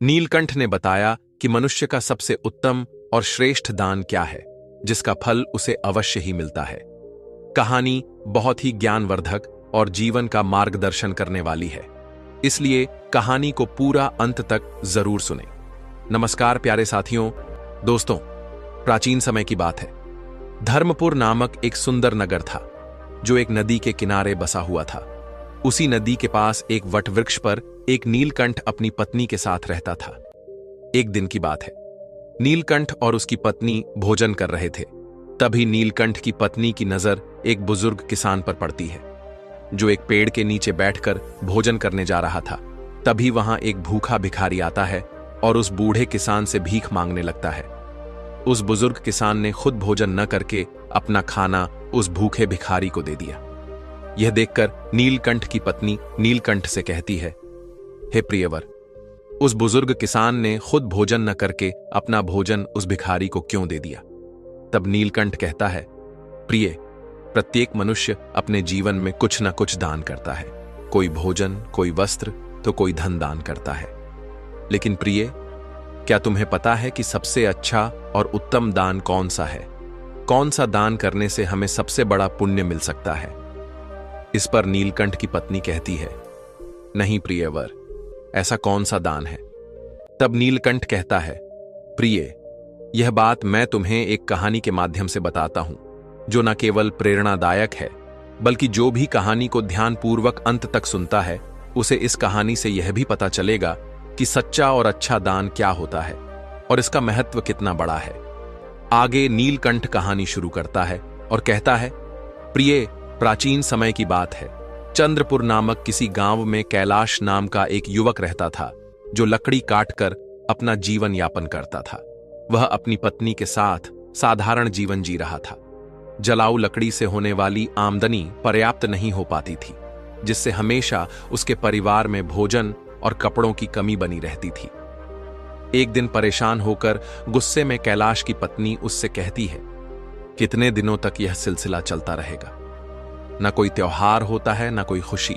नीलकंठ ने बताया कि मनुष्य का सबसे उत्तम और श्रेष्ठ दान क्या है, जिसका फल उसे अवश्य ही मिलता है। कहानी बहुत ही ज्ञानवर्धक और जीवन का मार्गदर्शन करने वाली है, इसलिए कहानी को पूरा अंत तक जरूर सुने। नमस्कार प्यारे साथियों, दोस्तों, प्राचीन समय की बात है। धर्मपुर नामक एक सुंदर नगर था, जो एक नदी के किनारे बसा हुआ था। उसी नदी के पास एक वटवृक्ष पर एक नीलकंठ अपनी पत्नी के साथ रहता था। एक दिन की बात है, नीलकंठ और उसकी पत्नी भोजन कर रहे थे। तभी नीलकंठ की पत्नी की नजर एक बुजुर्ग किसान पर पड़ती है, जो एक पेड़ के नीचे बैठकर भोजन करने जा रहा था। तभी वहां एक भूखा भिखारी आता है और उस बूढ़े किसान से भीख मांगने लगता है। उस बुजुर्ग किसान ने खुद भोजन न करके अपना खाना उस भूखे भिखारी को दे दिया। यह देखकर नीलकंठ की पत्नी नीलकंठ से कहती है, हे प्रियवर, उस बुजुर्ग किसान ने खुद भोजन न करके अपना भोजन उस भिखारी को क्यों दे दिया? तब नीलकंठ कहता है, प्रिय, प्रत्येक मनुष्य अपने जीवन में कुछ न कुछ दान करता है। कोई भोजन, कोई वस्त्र, तो कोई धन दान करता है। लेकिन प्रिय, क्या तुम्हें पता है कि सबसे अच्छा और उत्तम दान कौन सा है? कौन सा दान करने से हमें सबसे बड़ा पुण्य मिल सकता है? इस पर नीलकंठ की पत्नी कहती है, नहीं प्रियवर, ऐसा कौन सा दान है? तब नीलकंठ कहता है, प्रिय, यह बात मैं तुम्हें एक कहानी के माध्यम से बताता हूं, जो न केवल प्रेरणादायक है, बल्कि जो भी कहानी को ध्यानपूर्वक अंत तक सुनता है, उसे इस कहानी से यह भी पता चलेगा कि सच्चा और अच्छा दान क्या होता है और इसका महत्व कितना बड़ा है। आगे नीलकंठ कहानी शुरू करता है और कहता है, प्रिय, प्राचीन समय की बात है। चंद्रपुर नामक किसी गांव में कैलाश नाम का एक युवक रहता था, जो लकड़ी काटकर अपना जीवन यापन करता था। वह अपनी पत्नी के साथ साधारण जीवन जी रहा था। जलाऊ लकड़ी से होने वाली आमदनी पर्याप्त नहीं हो पाती थी, जिससे हमेशा उसके परिवार में भोजन और कपड़ों की कमी बनी रहती थी। एक दिन परेशान होकर गुस्से में कैलाश की पत्नी उससे कहती है, कितने दिनों तक यह सिलसिला चलता रहेगा? ना कोई त्योहार होता है, ना कोई खुशी।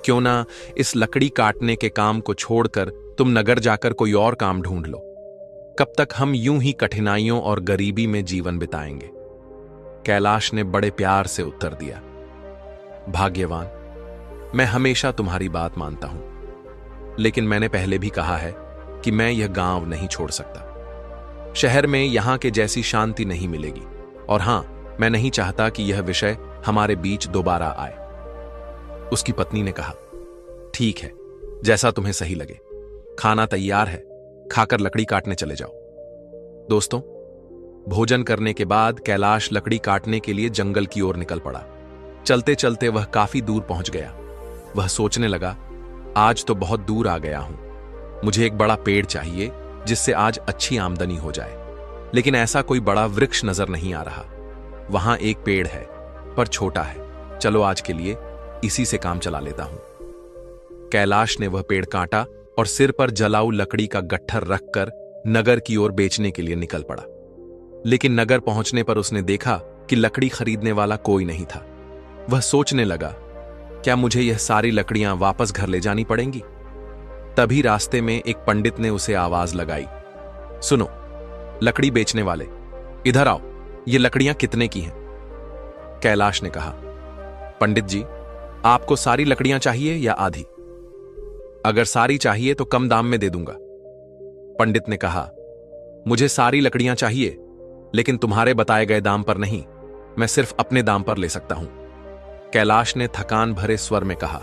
क्यों ना इस लकड़ी काटने के काम को छोड़कर तुम नगर जाकर कोई और काम ढूंढ लो। कब तक हम यूं ही कठिनाइयों और गरीबी में जीवन बिताएंगे? कैलाश ने बड़े प्यार से उत्तर दिया, भाग्यवान, मैं हमेशा तुम्हारी बात मानता हूं, लेकिन मैंने पहले भी कहा है कि मैं यह गांव नहीं छोड़ सकता। शहर में यहां के जैसी शांति नहीं मिलेगी, और हां, मैं नहीं चाहता कि यह विषय हमारे बीच दोबारा आए। उसकी पत्नी ने कहा, ठीक है, जैसा तुम्हें सही लगे। खाना तैयार है, खाकर लकड़ी काटने चले जाओ। दोस्तों, भोजन करने के बाद कैलाश लकड़ी काटने के लिए जंगल की ओर निकल पड़ा। चलते चलते वह काफी दूर पहुंच गया। वह सोचने लगा, आज तो बहुत दूर आ गया हूं। मुझे एक बड़ा पेड़ चाहिए, जिससे आज अच्छी आमदनी हो जाए। लेकिन ऐसा कोई बड़ा वृक्ष नजर नहीं आ रहा। वहां एक पेड़ है, पर छोटा है। चलो आज के लिए इसी से काम चला लेता हूं। कैलाश ने वह पेड़ काटा और सिर पर जलाऊ लकड़ी का गट्ठर रखकर नगर की ओर बेचने के लिए निकल पड़ा। लेकिन नगर पहुंचने पर उसने देखा कि लकड़ी खरीदने वाला कोई नहीं था। वह सोचने लगा, क्या मुझे यह सारी लकड़ियां वापस घर ले जानी पड़ेंगी? तभी रास्ते में एक पंडित ने उसे आवाज लगाई, सुनो लकड़ी बेचने वाले, इधर आओ, ये लकड़ियां कितने की हैं? कैलाश ने कहा, पंडित जी, आपको सारी लकड़ियां चाहिए या आधी? अगर सारी चाहिए तो कम दाम में दे दूंगा। पंडित ने कहा, मुझे सारी लकड़ियां चाहिए, लेकिन तुम्हारे बताए गए दाम पर नहीं, मैं सिर्फ अपने दाम पर ले सकता हूं। कैलाश ने थकान भरे स्वर में कहा,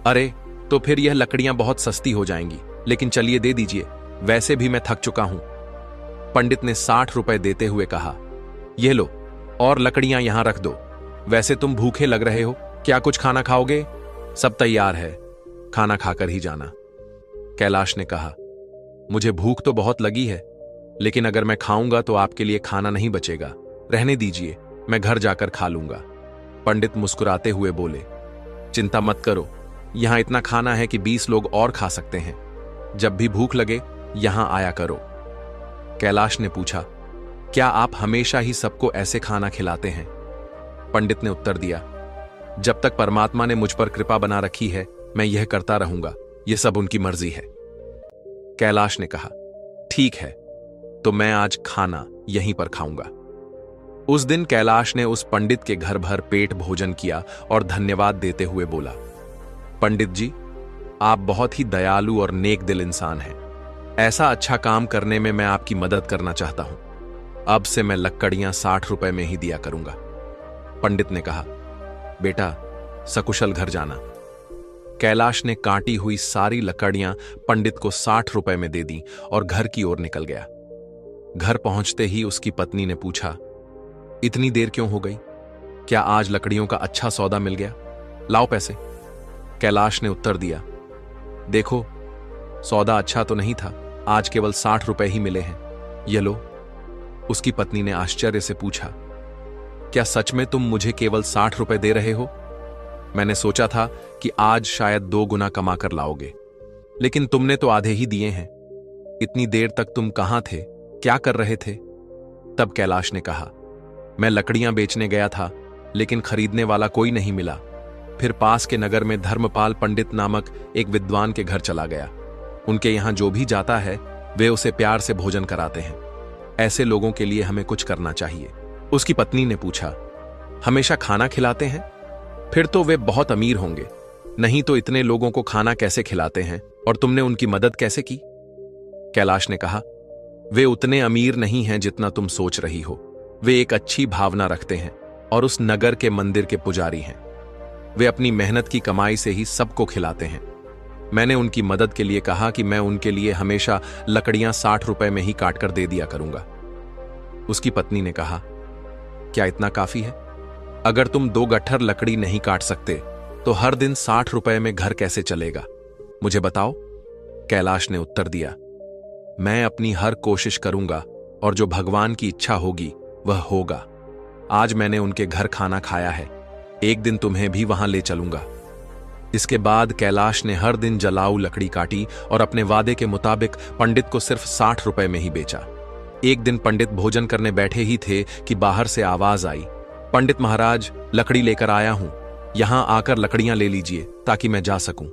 अरे, तो फिर यह लकड़ियां बहुत सस्ती हो जाएंगी, लेकिन चलिए दे दीजिए, वैसे भी मैं थक चुका हूं। पंडित ने 60 रुपए देते हुए कहा, यह लो, और लकड़ियां यहां रख दो। वैसे तुम भूखे लग रहे हो, क्या कुछ खाना खाओगे? सब तैयार है, खाना खाकर ही जाना। कैलाश ने कहा, मुझे भूख तो बहुत लगी है, लेकिन अगर मैं खाऊंगा तो आपके लिए खाना नहीं बचेगा। रहने दीजिए, मैं घर जाकर खा लूंगा। पंडित मुस्कुराते हुए बोले, चिंता मत करो, यहां इतना खाना है कि 20 लोग और खा सकते हैं। जब भी भूख लगे यहां आया करो। कैलाश ने पूछा, क्या आप हमेशा ही सबको ऐसे खाना खिलाते हैं? पंडित ने उत्तर दिया, जब तक परमात्मा ने मुझ पर कृपा बना रखी है, मैं यह करता रहूंगा। यह सब उनकी मर्जी है। कैलाश ने कहा, ठीक है, तो मैं आज खाना यहीं पर खाऊंगा। उस दिन कैलाश ने उस पंडित के घर भर पेट भोजन किया और धन्यवाद देते हुए बोला, पंडित जी, आप बहुत ही दयालु और नेक दिल इंसान हैं। ऐसा अच्छा काम करने में मैं आपकी मदद करना चाहता हूं। अब से मैं लकड़ियां 60 रुपए में ही दिया करूंगा। पंडित ने कहा, बेटा, सकुशल घर जाना। कैलाश ने काटी हुई सारी लकड़ियां पंडित को 60 रुपए में दे दी और घर की ओर निकल गया। घर पहुंचते ही उसकी पत्नी ने पूछा, इतनी देर क्यों हो गई? क्या आज लकड़ियों का अच्छा सौदा मिल गया? लाओ पैसे। कैलाश ने उत्तर दिया, देखो, सौदा अच्छा तो नहीं था, आज केवल 60 रुपए ही मिले हैं, ये लो। उसकी पत्नी ने आश्चर्य से पूछा, क्या सच में तुम मुझे केवल 60 रुपए दे रहे हो? मैंने सोचा था कि आज शायद 2 गुना कमा कर लाओगे, लेकिन तुमने तो आधे ही दिए हैं। इतनी देर तक तुम कहां थे, क्या कर रहे थे? तब कैलाश ने कहा, मैं लकड़ियां बेचने गया था, लेकिन खरीदने वाला कोई नहीं मिला। फिर पास के नगर में धर्मपाल पंडित नामक एक विद्वान के घर चला गया। उनके यहां जो भी जाता है वे उसे प्यार से भोजन कराते हैं। ऐसे लोगों के लिए हमें कुछ करना चाहिए। उसकी पत्नी ने पूछा, हमेशा खाना खिलाते हैं? फिर तो वे बहुत अमीर होंगे, नहीं तो इतने लोगों को खाना कैसे खिलाते हैं और तुमने उनकी मदद कैसे की? कैलाश ने कहा, वे उतने अमीर नहीं हैं जितना तुम सोच रही हो। वे एक अच्छी भावना रखते हैं और उस नगर के मंदिर के पुजारी हैं। वे अपनी मेहनत की कमाई से ही सबको खिलाते हैं। मैंने उनकी मदद के लिए कहा कि मैं उनके लिए हमेशा लकड़ियां 60 रुपए में ही काटकर दे दिया करूंगा। उसकी पत्नी ने कहा, क्या इतना काफी है? अगर तुम 2 गट्ठर लकड़ी नहीं काट सकते तो हर दिन 60 रुपए में घर कैसे चलेगा? मुझे बताओ। कैलाश ने उत्तर दिया, मैं अपनी हर कोशिश करूंगा और जो भगवान की इच्छा होगी वह होगा। आज मैंने उनके घर खाना खाया है, एक दिन तुम्हें भी वहां ले चलूंगा। इसके बाद कैलाश ने हर दिन जलाऊ लकड़ी काटी और अपने वादे के मुताबिक पंडित को सिर्फ 60 रुपए में ही बेचा। एक दिन पंडित भोजन करने बैठे ही थे कि बाहर से आवाज आई, पंडित महाराज, लकड़ी लेकर आया हूं, यहां आकर लकड़ियां ले लीजिए ताकि मैं जा सकूं।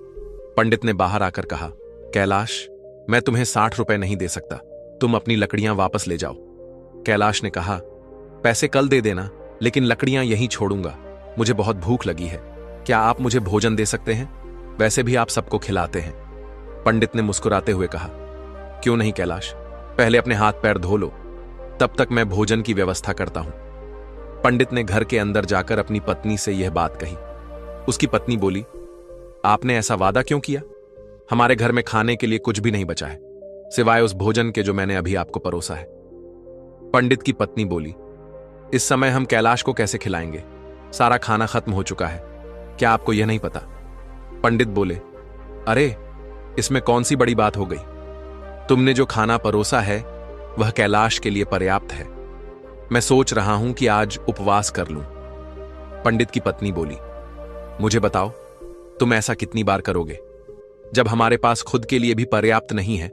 पंडित ने बाहर आकर कहा, कैलाश, मैं तुम्हें 60 रुपए नहीं दे सकता, तुम अपनी लकड़ियां वापस ले जाओ। कैलाश ने कहा, पैसे कल दे देना, लेकिन लकड़ियां यहीं छोड़ूंगा, मुझे बहुत भूख लगी है। क्या आप मुझे भोजन दे सकते हैं? वैसे भी आप सबको खिलाते हैं। पंडित ने मुस्कुराते हुए कहा, क्यों नहीं कैलाश, पहले अपने हाथ पैर धो लो, तब तक मैं भोजन की व्यवस्था करता हूं। पंडित ने घर के अंदर जाकर अपनी पत्नी से यह बात कही। उसकी पत्नी बोली, आपने ऐसा वादा क्यों किया? हमारे घर में खाने के लिए कुछ भी नहीं बचा है, सिवाय उस भोजन के जो मैंने अभी आपको परोसा है। पंडित की पत्नी बोली, इस समय हम कैलाश को कैसे खिलाएंगे? सारा खाना खत्म हो चुका है, क्या आपको यह नहीं पता? पंडित बोले, अरे, इसमें कौन सी बड़ी बात हो गई? तुमने जो खाना परोसा है वह कैलाश के लिए पर्याप्त है। मैं सोच रहा हूं कि आज उपवास कर लूं। पंडित की पत्नी बोली, मुझे बताओ, तुम ऐसा कितनी बार करोगे? जब हमारे पास खुद के लिए भी पर्याप्त नहीं है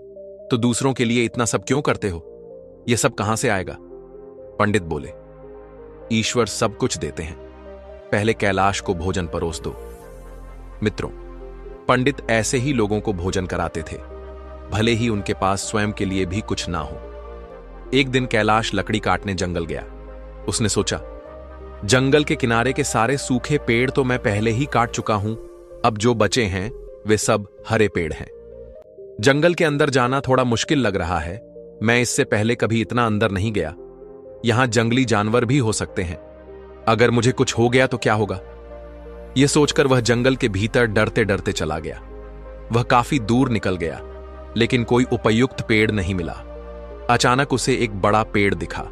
तो दूसरों के लिए इतना सब क्यों करते हो? यह सब कहां से आएगा? पंडित बोले, ईश्वर सब कुछ देते हैं, पहले कैलाश को भोजन परोस दो। मित्रों, पंडित ऐसे ही लोगों को भोजन कराते थे, भले ही उनके पास स्वयं के लिए भी कुछ ना हो। एक दिन कैलाश लकड़ी काटने जंगल गया। उसने सोचा, जंगल के किनारे के सारे सूखे पेड़ तो मैं पहले ही काट चुका हूं, अब जो बचे हैं वे सब हरे पेड़ हैं। जंगल के अंदर जाना थोड़ा मुश्किल लग रहा है, मैं इससे पहले कभी इतना अंदर नहीं गया। यहां जंगली जानवर भी हो सकते हैं, अगर मुझे कुछ हो गया तो क्या होगा? यह सोचकर वह जंगल के भीतर डरते डरते चला गया। वह काफी दूर निकल गया, लेकिन कोई उपयुक्त पेड़ नहीं मिला। अचानक उसे एक बड़ा पेड़ दिखा।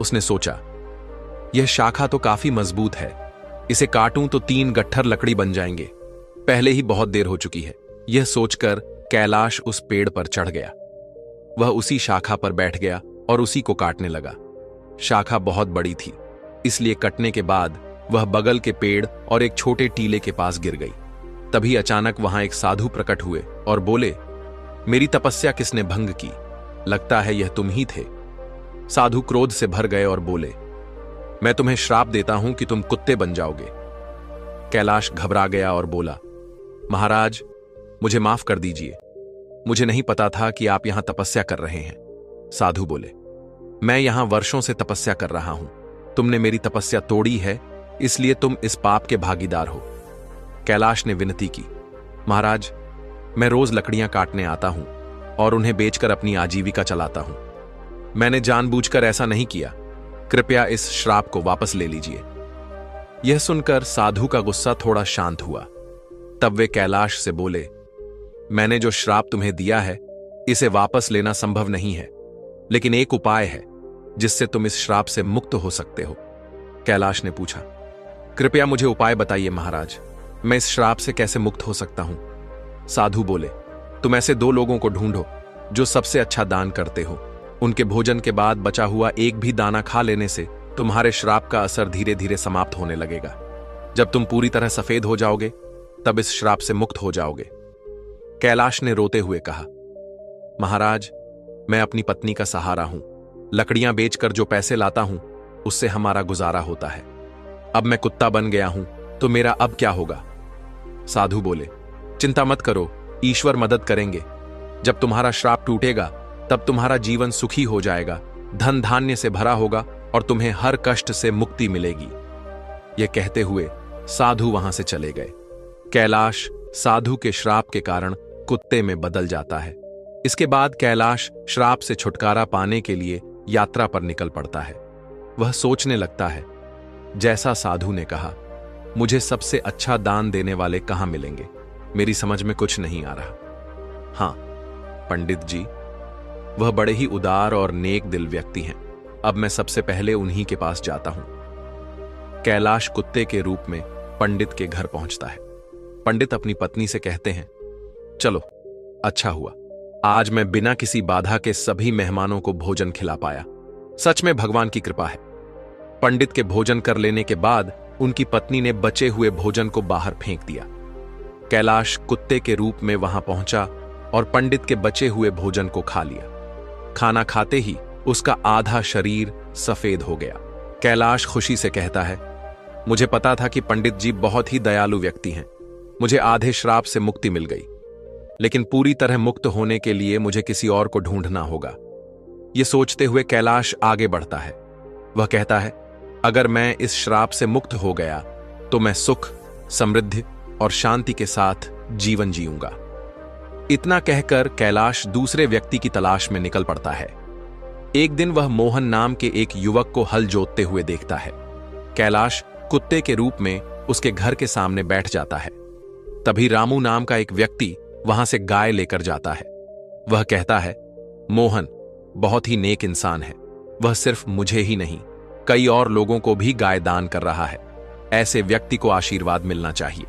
उसने सोचा, यह शाखा तो काफी मजबूत है, इसे काटूं तो 3 गट्ठर लकड़ी बन जाएंगे। पहले ही बहुत देर हो चुकी है। यह सोचकर कैलाश उस पेड़ पर चढ़ गया। वह उसी शाखा पर बैठ गया और उसी को काटने लगा। शाखा बहुत बड़ी थी, इसलिए कटने के बाद वह बगल के पेड़ और एक छोटे टीले के पास गिर गई। तभी अचानक वहां एक साधु प्रकट हुए और बोले, मेरी तपस्या किसने भंग की? लगता है यह तुम ही थे। साधु क्रोध से भर गए और बोले, मैं तुम्हें श्राप देता हूं कि तुम कुत्ते बन जाओगे। कैलाश घबरा गया और बोला, महाराज, मुझे माफ कर दीजिए, मुझे नहीं पता था कि आप यहां तपस्या कर रहे हैं। साधु बोले, मैं यहां वर्षों से तपस्या कर रहा हूं। तुमने मेरी तपस्या तोड़ी है, इसलिए तुम इस पाप के भागीदार हो। कैलाश ने विनती की, महाराज, मैं रोज लकड़ियां काटने आता हूं और उन्हें बेचकर अपनी आजीविका चलाता हूं। मैंने जानबूझकर ऐसा नहीं किया। कृपया इस श्राप को वापस ले लीजिए। यह सुनकर साधु का गुस्सा थोड़ा शांत हुआ। तब वे कैलाश से बोले, मैंने जो श्राप तुम्हें दिया है, इसे वापस लेना संभव नहीं है, लेकिन एक उपाय है जिससे तुम इस श्राप से मुक्त हो सकते हो। कैलाश ने पूछा, कृपया मुझे उपाय बताइए महाराज, मैं इस श्राप से कैसे मुक्त हो सकता हूं? साधु बोले, तुम ऐसे 2 लोगों को ढूंढो जो सबसे अच्छा दान करते हो। उनके भोजन के बाद बचा हुआ एक भी दाना खा लेने से तुम्हारे श्राप का असर धीरे धीरे समाप्त होने लगेगा। जब तुम पूरी तरह सफेद हो जाओगे, तब इस श्राप से मुक्त हो जाओगे। कैलाश ने रोते हुए कहा, महाराज, मैं अपनी पत्नी का सहारा हूं। लकड़ियां बेचकर जो पैसे लाता हूं, उससे हमारा गुजारा होता है। अब मैं कुत्ता बन गया हूं, तो मेरा अब क्या होगा? साधु बोले, चिंता मत करो, ईश्वर मदद करेंगे। जब तुम्हारा श्राप टूटेगा, तब तुम्हारा जीवन सुखी हो जाएगा, धन धान्य से भरा होगा और तुम्हें हर कष्ट से मुक्ति मिलेगी। यह कहते हुए साधु वहां से चले गए। कैलाश साधु के श्राप के कारण कुत्ते में बदल जाता है। इसके बाद कैलाश श्राप से छुटकारा पाने के लिए यात्रा पर निकल पड़ता है। वह सोचने लगता है, जैसा साधु ने कहा, मुझे सबसे अच्छा दान देने वाले कहां मिलेंगे? मेरी समझ में कुछ नहीं आ रहा। हां, पंडित जी, वह बड़े ही उदार और नेक दिल व्यक्ति हैं। अब मैं सबसे पहले उन्हीं के पास जाता हूं। कैलाश कुत्ते के रूप में पंडित के घर पहुंचता है। पंडित अपनी पत्नी से कहते हैं, चलो, अच्छा हुआ, आज मैं बिना किसी बाधा के सभी मेहमानों को भोजन खिला पाया। सच में भगवान की कृपा है। पंडित के भोजन कर लेने के बाद उनकी पत्नी ने बचे हुए भोजन को बाहर फेंक दिया। कैलाश कुत्ते के रूप में वहां पहुंचा और पंडित के बचे हुए भोजन को खा लिया। खाना खाते ही उसका आधा शरीर सफेद हो गया। कैलाश खुशी से कहता है, मुझे पता था कि पंडित जी बहुत ही दयालु व्यक्ति हैं। मुझे आधे श्राप से मुक्ति मिल गई, लेकिन पूरी तरह मुक्त होने के लिए मुझे किसी और को ढूंढना होगा। यह सोचते हुए कैलाश आगे बढ़ता है। वह कहता है, अगर मैं इस श्राप से मुक्त हो गया तो मैं सुख, समृद्धि और शांति के साथ जीवन जीऊंगा। इतना कहकर कैलाश दूसरे व्यक्ति की तलाश में निकल पड़ता है। एक दिन वह मोहन नाम के एक युवक को हल जोतते हुए देखता है। कैलाश कुत्ते के रूप में उसके घर के सामने बैठ जाता है। तभी रामू नाम का एक व्यक्ति वहां से गाय लेकर जाता है। वह कहता है, मोहन बहुत ही नेक इंसान है। वह सिर्फ मुझे ही नहीं, कई और लोगों को भी गाय दान कर रहा है। ऐसे व्यक्ति को आशीर्वाद मिलना चाहिए।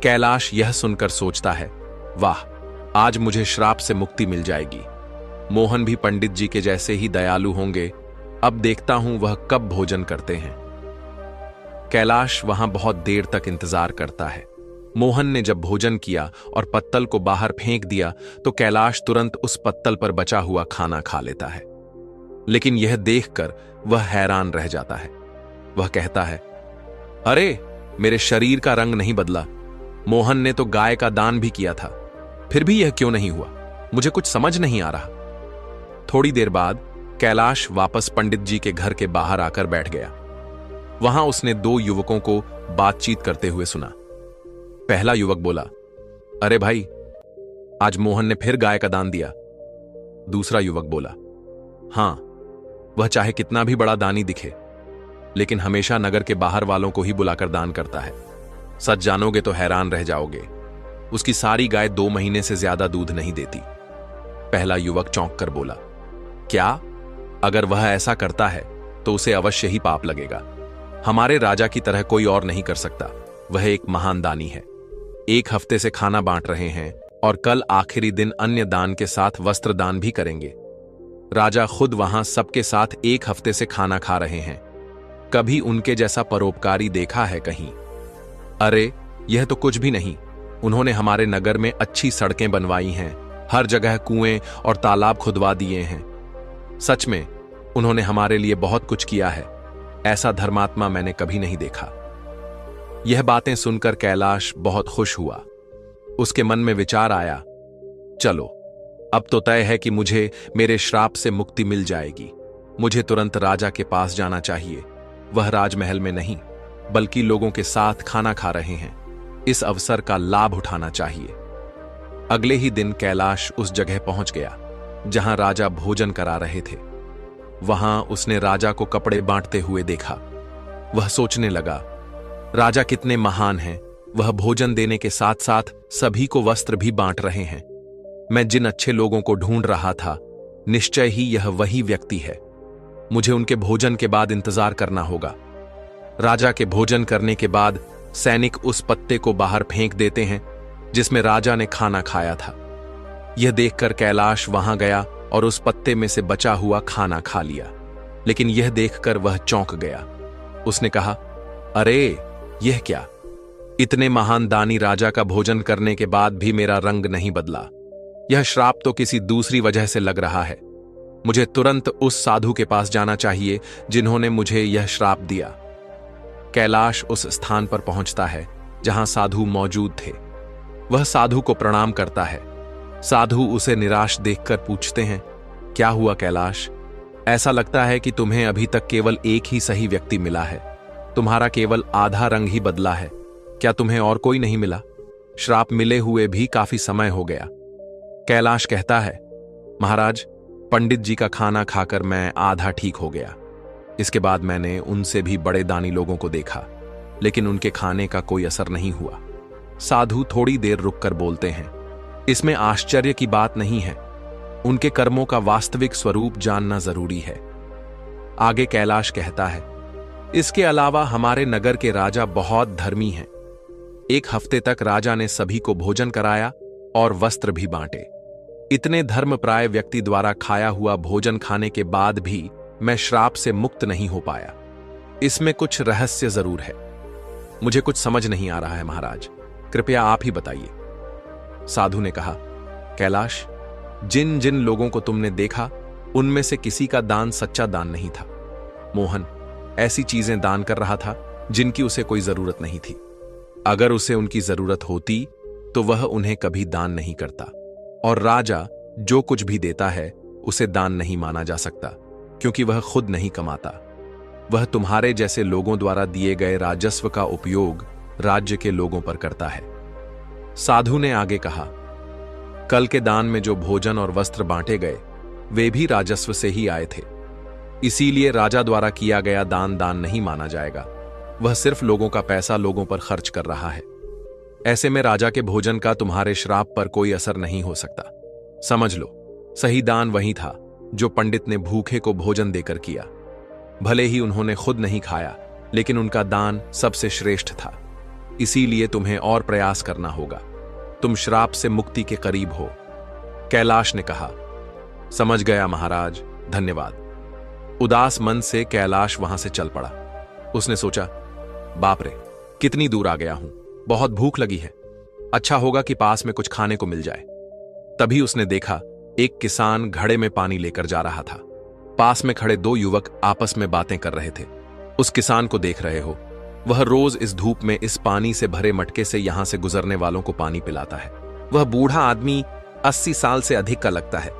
कैलाश यह सुनकर सोचता है, वाह, आज मुझे श्राप से मुक्ति मिल जाएगी। मोहन भी पंडित जी के जैसे ही दयालु होंगे। अब देखता हूं वह कब भोजन करते हैं। कैलाश वहां बहुत देर तक इंतजार करता है। मोहन ने जब भोजन किया और पत्तल को बाहर फेंक दिया तो कैलाश तुरंत उस पत्तल पर बचा हुआ खाना खा लेता है। लेकिन यह देखकर वह हैरान रह जाता है। वह कहता है, अरे, मेरे शरीर का रंग नहीं बदला। मोहन ने तो गाय का दान भी किया था, फिर भी यह क्यों नहीं हुआ? मुझे कुछ समझ नहीं आ रहा। थोड़ी देर बाद कैलाश वापस पंडित जी के घर के बाहर आकर बैठ गया। वहां उसने 2 युवकों को बातचीत करते हुए सुना। पहला युवक बोला, अरे भाई, आज मोहन ने फिर गाय का दान दिया। दूसरा युवक बोला, हां, वह चाहे कितना भी बड़ा दानी दिखे, लेकिन हमेशा नगर के बाहर वालों को ही बुलाकर दान करता है। सच जानोगे तो हैरान रह जाओगे। उसकी सारी गाय 2 महीने से ज्यादा दूध नहीं देती। पहला युवक चौंक कर बोला, क्या? अगर वह ऐसा करता है तो उसे अवश्य ही पाप लगेगा। हमारे राजा की तरह कोई और नहीं कर सकता। वह एक महान दानी है। 1 हफ्ते से खाना बांट रहे हैं और कल आखिरी दिन अन्य दान के साथ वस्त्र दान भी करेंगे। राजा खुद वहां सबके साथ 1 हफ्ते से खाना खा रहे हैं। कभी उनके जैसा परोपकारी देखा है कहीं? अरे, यह तो कुछ भी नहीं। उन्होंने हमारे नगर में अच्छी सड़कें बनवाई हैं, हर जगह कुएं और तालाब खुदवा दिए हैं। सच में उन्होंने हमारे लिए बहुत कुछ किया है। ऐसा धर्मात्मा मैंने कभी नहीं देखा। यह बातें सुनकर कैलाश बहुत खुश हुआ। उसके मन में विचार आया, चलो अब तो तय है कि मुझे मेरे श्राप से मुक्ति मिल जाएगी। मुझे तुरंत राजा के पास जाना चाहिए। वह राजमहल में नहीं बल्कि लोगों के साथ खाना खा रहे हैं। इस अवसर का लाभ उठाना चाहिए। अगले ही दिन कैलाश उस जगह पहुंच गया जहां राजा भोजन करा रहे थे। वहां उसने राजा को कपड़े बांटते हुए देखा। वह सोचने लगा, राजा कितने महान हैं। वह भोजन देने के साथ साथ सभी को वस्त्र भी बांट रहे हैं। मैं जिन अच्छे लोगों को ढूंढ रहा था, निश्चय ही यह वही व्यक्ति है। मुझे उनके भोजन के बाद इंतजार करना होगा। राजा के भोजन करने के बाद सैनिक उस पत्ते को बाहर फेंक देते हैं जिसमें राजा ने खाना खाया था। यह देखकर कैलाश वहां गया और उस पत्ते में से बचा हुआ खाना खा लिया। लेकिन यह देखकर वह चौंक गया। उसने कहा, अरे यह क्या? इतने महान दानी राजा का भोजन करने के बाद भी मेरा रंग नहीं बदला। यह श्राप तो किसी दूसरी वजह से लग रहा है। मुझे तुरंत उस साधु के पास जाना चाहिए जिन्होंने मुझे यह श्राप दिया। कैलाश उस स्थान पर पहुंचता है जहां साधु मौजूद थे। वह साधु को प्रणाम करता है। साधु उसे निराश देखकर पूछते हैं, क्या हुआ कैलाश? ऐसा लगता है कि तुम्हें अभी तक केवल एक ही सही व्यक्ति मिला है। तुम्हारा केवल आधा रंग ही बदला है। क्या तुम्हें और कोई नहीं मिला? श्राप मिले हुए भी काफी समय हो गया। कैलाश कहता है, महाराज, पंडित जी का खाना खाकर मैं आधा ठीक हो गया। इसके बाद मैंने उनसे भी बड़े दानी लोगों को देखा, लेकिन उनके खाने का कोई असर नहीं हुआ। साधु थोड़ी देर रुककर बोलते हैं, इसमें आश्चर्य की बात नहीं है। उनके कर्मों का वास्तविक स्वरूप जानना जरूरी है। आगे कैलाश कहता है, इसके अलावा हमारे नगर के राजा बहुत धर्मी हैं। एक हफ्ते तक राजा ने सभी को भोजन कराया और वस्त्र भी बांटे। इतने धर्मप्राय व्यक्ति द्वारा खाया हुआ भोजन खाने के बाद भी मैं श्राप से मुक्त नहीं हो पाया। इसमें कुछ रहस्य जरूर है। मुझे कुछ समझ नहीं आ रहा है महाराज, कृपया आप ही बताइए। साधु ने कहा, कैलाश, जिन जिन लोगों को तुमने देखा उनमें से किसी का दान सच्चा दान नहीं था। मोहन ऐसी चीजें दान कर रहा था जिनकी उसे कोई जरूरत नहीं थी। अगर उसे उनकी जरूरत होती तो वह उन्हें कभी दान नहीं करता। और राजा जो कुछ भी देता है उसे दान नहीं माना जा सकता, क्योंकि वह खुद नहीं कमाता। वह तुम्हारे जैसे लोगों द्वारा दिए गए राजस्व का उपयोग राज्य के लोगों पर करता है। साधु ने आगे कहा, कल के दान में जो भोजन और वस्त्र बांटे गए वे भी राजस्व से ही आए थे। इसीलिए राजा द्वारा किया गया दान दान नहीं माना जाएगा। वह सिर्फ लोगों का पैसा लोगों पर खर्च कर रहा है। ऐसे में राजा के भोजन का तुम्हारे श्राप पर कोई असर नहीं हो सकता। समझ लो, सही दान वही था जो पंडित ने भूखे को भोजन देकर किया। भले ही उन्होंने खुद नहीं खाया, लेकिन उनका दान सबसे श्रेष्ठ था। इसीलिए तुम्हें और प्रयास करना होगा। तुम श्राप से मुक्ति के करीब हो। कैलाश ने कहा, समझ गया महाराज, धन्यवाद। उदास मन से कैलाश वहां से चल पड़ा। उसने सोचा, बाप रे, कितनी दूर आ गया हूं। बहुत भूख लगी है। अच्छा होगा कि पास में कुछ खाने को मिल जाए। तभी उसने देखा एक किसान घड़े में पानी लेकर जा रहा था। पास में खड़े दो युवक आपस में बातें कर रहे थे। उस किसान को देख रहे हो? वह रोज इस धूप में इस पानी से भरे मटके से यहां से गुजरने वालों को पानी पिलाता है। वह बूढ़ा आदमी 80 साल से अधिक का लगता है,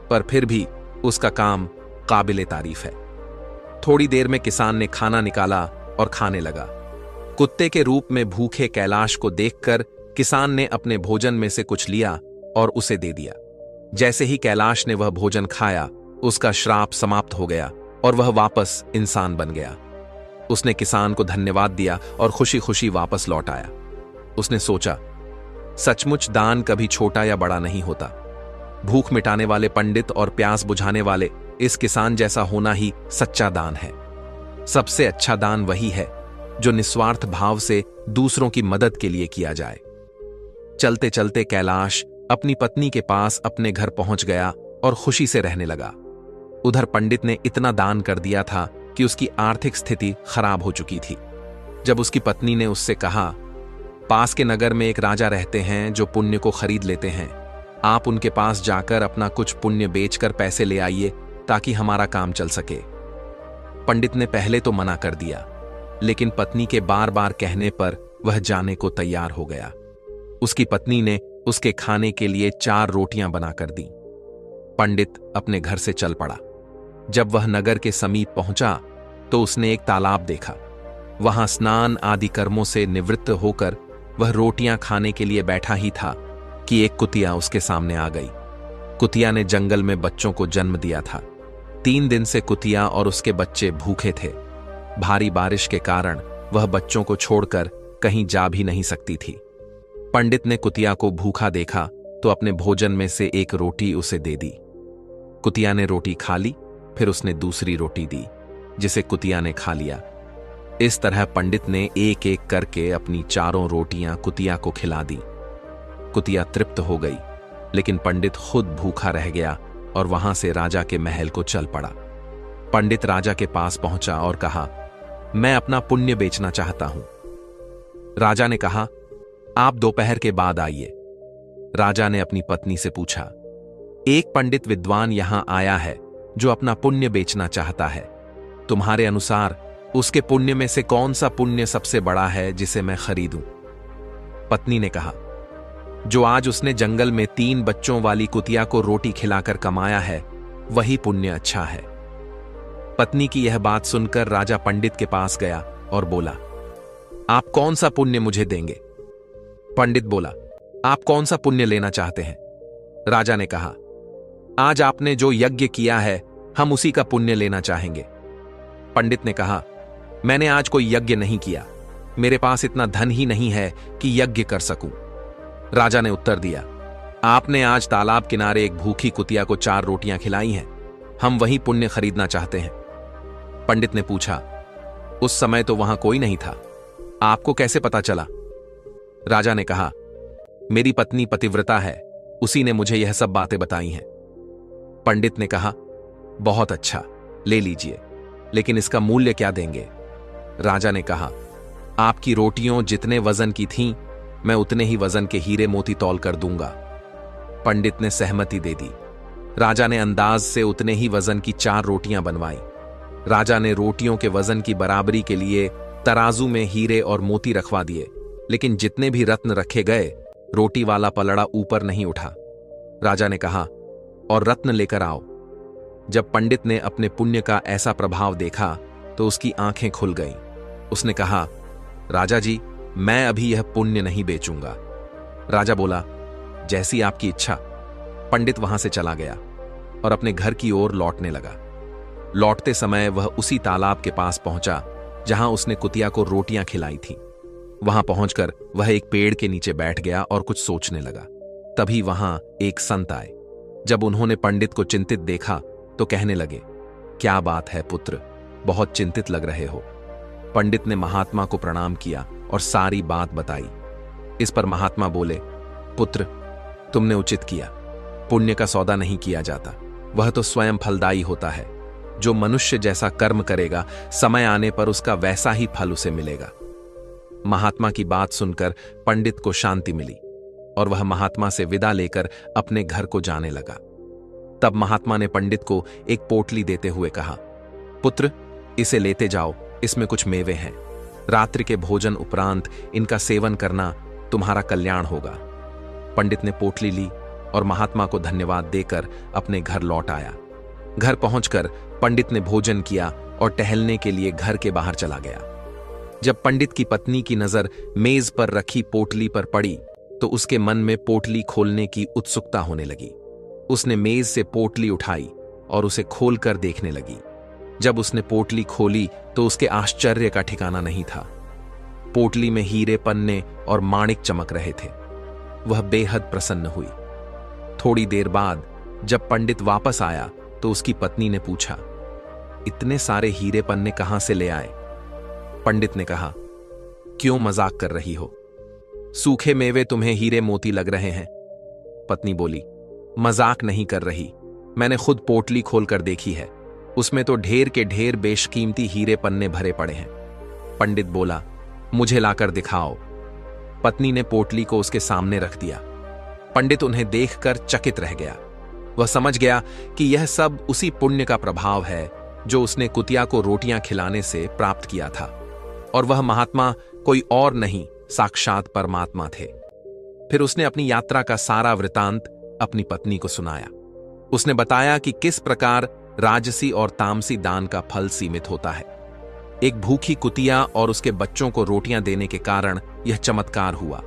पर फिर भी उसका काम काबिले तारीफ है। थोड़ी देर में किसान ने खाना निकाला और खाने लगा। कुत्ते के रूप में भूखे कैलाश को देखकर किसान ने अपने भोजन में से कुछ लिया और उसे दे दिया। जैसे ही कैलाश ने वह भोजन खाया, उसका श्राप समाप्त हो गया और वह वापस इंसान बन गया। उसने किसान को धन्यवाद दिया और खुशी खुशी वापस लौट आया। उसने सोचा, सचमुच दान कभी छोटा या बड़ा नहीं होता। भूख मिटाने वाले पंडित और प्यास बुझाने वाले इस किसान जैसा होना ही सच्चा दान है। सबसे अच्छा दान वही है जो निस्वार्थ भाव से दूसरों की मदद के लिए किया जाए। चलते चलते कैलाश अपनी पत्नी के पास अपने घर पहुंच गया और खुशी से रहने लगा। उधर पंडित ने इतना दान कर दिया था कि उसकी आर्थिक स्थिति खराब हो चुकी थी। जब उसकी पत्नी ने उससे कहा, पास के नगर में एक राजा रहते हैं जो पुण्य को खरीद लेते हैं। आप उनके पास जाकर अपना कुछ पुण्य बेचकर पैसे ले आइए ताकि हमारा काम चल सके। पंडित ने पहले तो मना कर दिया, लेकिन पत्नी के बार बार कहने पर वह जाने को तैयार हो गया। उसकी पत्नी ने उसके खाने के लिए 4 रोटियां बनाकर दी। पंडित अपने घर से चल पड़ा। जब वह नगर के समीप पहुंचा तो उसने एक तालाब देखा। वहां स्नान आदि कर्मों से निवृत्त होकर वह रोटियां खाने के लिए बैठा ही था कि एक कुतिया उसके सामने आ गई। कुतिया ने जंगल में बच्चों को जन्म दिया था। 3 दिन से कुतिया और उसके बच्चे भूखे थे। भारी बारिश के कारण वह बच्चों को छोड़कर कहीं जा भी नहीं सकती थी। पंडित ने कुतिया को भूखा देखा तो अपने भोजन में से एक रोटी उसे दे दी। कुतिया ने रोटी खा ली, फिर उसने दूसरी रोटी दी, जिसे कुतिया ने खा लिया। इस तरह पंडित ने एक एक करके अपनी 4 रोटियां कुतिया को खिला दी। कुतिया तृप्त हो गई, लेकिन पंडित खुद भूखा रह गया और वहां से राजा के महल को चल पड़ा। पंडित राजा के पास पहुंचा और कहा, मैं अपना पुण्य बेचना चाहता हूं। राजा ने कहा, आप दोपहर के बाद आइए। राजा ने अपनी पत्नी से पूछा, एक पंडित विद्वान यहां आया है जो अपना पुण्य बेचना चाहता है। तुम्हारे अनुसार उसके पुण्य में से कौन सा पुण्य सबसे बड़ा है जिसे मैं खरीदूं? पत्नी ने कहा, जो आज उसने जंगल में 3 बच्चों वाली कुतिया को रोटी खिलाकर कमाया है, वही पुण्य अच्छा है। पत्नी की यह बात सुनकर राजा पंडित के पास गया और बोला, आप कौन सा पुण्य मुझे देंगे? पंडित बोला, आप कौन सा पुण्य लेना चाहते हैं? राजा ने कहा, आज आपने जो यज्ञ किया है, हम उसी का पुण्य लेना चाहेंगे। पंडित ने कहा, मैंने आज कोई यज्ञ नहीं किया। मेरे पास इतना धन ही नहीं है कि यज्ञ कर सकूं। राजा ने उत्तर दिया, आपने आज तालाब किनारे एक भूखी कुतिया को 4 रोटियां खिलाई हैं। हम वही पुण्य खरीदना चाहते हैं। पंडित ने पूछा, उस समय तो वहां कोई नहीं था, आपको कैसे पता चला? राजा ने कहा, मेरी पत्नी पतिव्रता है, उसी ने मुझे यह सब बातें बताई हैं। पंडित ने कहा, बहुत अच्छा, ले लीजिए, लेकिन इसका मूल्य क्या देंगे? राजा ने कहा, आपकी रोटियों जितने वजन की थीं, मैं उतने ही वजन के हीरे मोती तौल कर दूंगा। पंडित ने सहमति दे दी। राजा ने अंदाज से उतने ही वजन की 4 रोटियां बनवाई। राजा ने रोटियों के वजन की बराबरी के लिए तराजू में हीरे और मोती रखवा दिए, लेकिन जितने भी रत्न रखे गए, रोटी वाला पलड़ा ऊपर नहीं उठा। राजा ने कहा, और रत्न लेकर आओ। जब पंडित ने अपने पुण्य का ऐसा प्रभाव देखा तो उसकी आंखें खुल गईं। उसने कहा, राजा जी, मैं अभी यह पुण्य नहीं बेचूंगा। राजा बोला, जैसी आपकी इच्छा। पंडित वहां से चला गया और अपने घर की ओर लौटने लगा। लौटते समय वह उसी तालाब के पास पहुंचा जहां उसने कुतिया को रोटियां खिलाई थी। वहां पहुंचकर वह एक पेड़ के नीचे बैठ गया और कुछ सोचने लगा। तभी वहां एक संत आए। जब उन्होंने पंडित को चिंतित देखा तो कहने लगे, क्या बात है पुत्र, बहुत चिंतित लग रहे हो। पंडित ने महात्मा को प्रणाम किया और सारी बात बताई। इस पर महात्मा बोले, पुत्र, तुमने उचित किया। पुण्य का सौदा नहीं किया जाता, वह तो स्वयं फलदायी होता है। जो मनुष्य जैसा कर्म करेगा, समय आने पर उसका वैसा ही फल उसे मिलेगा। महात्मा की बात सुनकर पंडित को शांति मिली और वह महात्मा से विदा लेकर अपने घर को जाने लगा। तब महात्मा ने पंडित को एक पोटली देते हुए कहा, पुत्र, इसे लेते जाओ, इसमें कुछ मेवे हैं। रात्रि के भोजन उपरांत इनका सेवन करना, तुम्हारा कल्याण होगा। पंडित ने पोटली ली और महात्मा को धन्यवाद देकर अपने घर लौट आया। घर पहुंचकर पंडित ने भोजन किया और टहलने के लिए घर के बाहर चला गया। जब पंडित की पत्नी की नजर मेज पर रखी पोटली पर पड़ी तो उसके मन में पोटली खोलने की उत्सुकता होने लगी। उसने मेज से पोटली उठाई और उसे खोलकर देखने लगी। जब उसने पोटली खोली तो उसके आश्चर्य का ठिकाना नहीं था। पोटली में हीरे, पन्ने और माणिक चमक रहे थे। वह बेहद प्रसन्न हुई। थोड़ी देर बाद जब पंडित वापस आया तो उसकी पत्नी ने पूछा, इतने सारे हीरे पन्ने कहां से ले आए? पंडित ने कहा, क्यों मजाक कर रही हो? सूखे मेवे तुम्हें हीरे मोती लग रहे हैं। पत्नी बोली, मजाक नहीं कर रही, मैंने खुद पोटली खोलकर देखी है, उसमें तो ढेर के ढेर बेशकीमती हीरे पन्ने भरे पड़े हैं। पंडित बोला, मुझे लाकर दिखाओ। पत्नी ने पोटली को उसके सामने रख दिया। पंडित उन्हें देखकर चकित रह गया। वह समझ गया कि यह सब उसी पुण्य का प्रभाव है जो उसने कुतिया को रोटियां खिलाने से प्राप्त किया था, और वह महात्मा कोई और नहीं, साक्षात परमात्मा थे। फिर उसने अपनी यात्रा का सारा वृतांत अपनी पत्नी को सुनाया। उसने बताया कि किस प्रकार राजसी और तामसी दान का फल सीमित होता है। एक भूखी कुतिया और उसके बच्चों को रोटियां देने के कारण यह चमत्कार हुआ।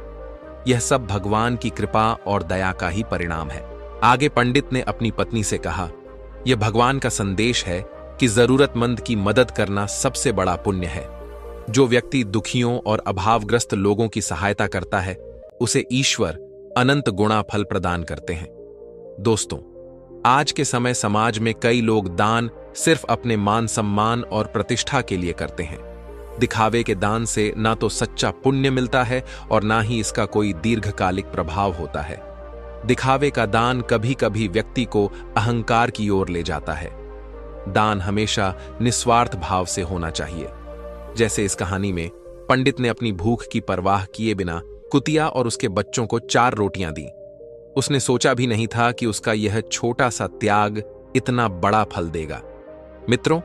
यह सब भगवान की कृपा और दया का ही परिणाम है। आगे पंडित ने अपनी पत्नी से कहा, यह भगवान का संदेश है कि जरूरतमंद की मदद करना सबसे बड़ा पुण्य है। जो व्यक्ति दुखियों और अभावग्रस्त लोगों की सहायता करता है, उसे ईश्वर अनंत गुणा फल प्रदान करते हैं। दोस्तों, आज के समय समाज में कई लोग दान सिर्फ अपने मान सम्मान और प्रतिष्ठा के लिए करते हैं। दिखावे के दान से ना तो सच्चा पुण्य मिलता है और ना ही इसका कोई दीर्घकालिक प्रभाव होता है। दिखावे का दान कभी कभी व्यक्ति को अहंकार की ओर ले जाता है। दान हमेशा निस्वार्थ भाव से होना चाहिए। जैसे इस कहानी में पंडित ने अपनी भूख की परवाह किए बिना कुतिया और उसके बच्चों को 4 रोटियां दी। उसने सोचा भी नहीं था कि उसका यह छोटा सा त्याग इतना बड़ा फल देगा। मित्रों,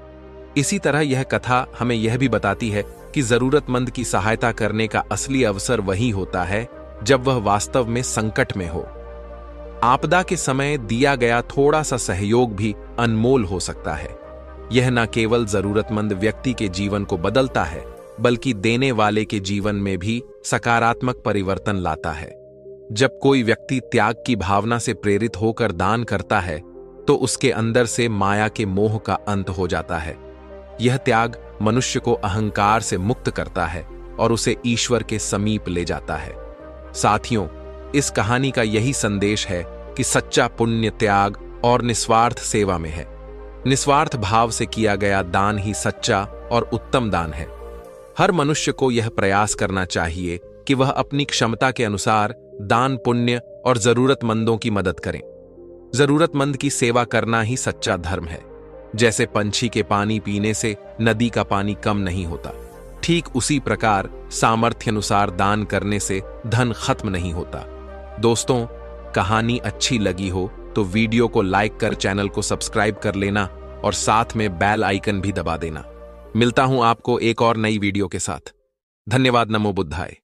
इसी तरह यह कथा हमें यह भी बताती है कि जरूरतमंद की सहायता करने का असली अवसर वही होता है जब वह वास्तव में संकट में हो। आपदा के समय दिया गया थोड़ा सा सहयोग भी अनमोल हो सकता है। यह न केवल जरूरतमंद व्यक्ति के जीवन को बदलता है, बल्कि देने वाले के जीवन में भी सकारात्मक परिवर्तन लाता है। जब कोई व्यक्ति त्याग की भावना से प्रेरित होकर दान करता है, तो उसके अंदर से माया के मोह का अंत हो जाता है। यह त्याग मनुष्य को अहंकार से मुक्त करता है और उसे ईश्वर के समीप ले जाता है। साथियों, इस कहानी का यही संदेश है कि सच्चा पुण्य त्याग और निस्वार्थ सेवा में है। निस्वार्थ भाव से किया गया दान ही सच्चा और उत्तम दान है। हर मनुष्य को यह प्रयास करना चाहिए कि वह अपनी क्षमता के अनुसार दान पुण्य और जरूरतमंदों की मदद करें। जरूरतमंद की सेवा करना ही सच्चा धर्म है। जैसे पंछी के पानी पीने से नदी का पानी कम नहीं होता, ठीक उसी प्रकार सामर्थ्य अनुसार दान करने से धन खत्म नहीं होता। दोस्तों, कहानी अच्छी लगी हो तो वीडियो को लाइक कर चैनल को सब्सक्राइब कर लेना और साथ में बेल आइकन भी दबा देना। मिलता हूं आपको एक और नई वीडियो के साथ। धन्यवाद। नमो बुद्धाय।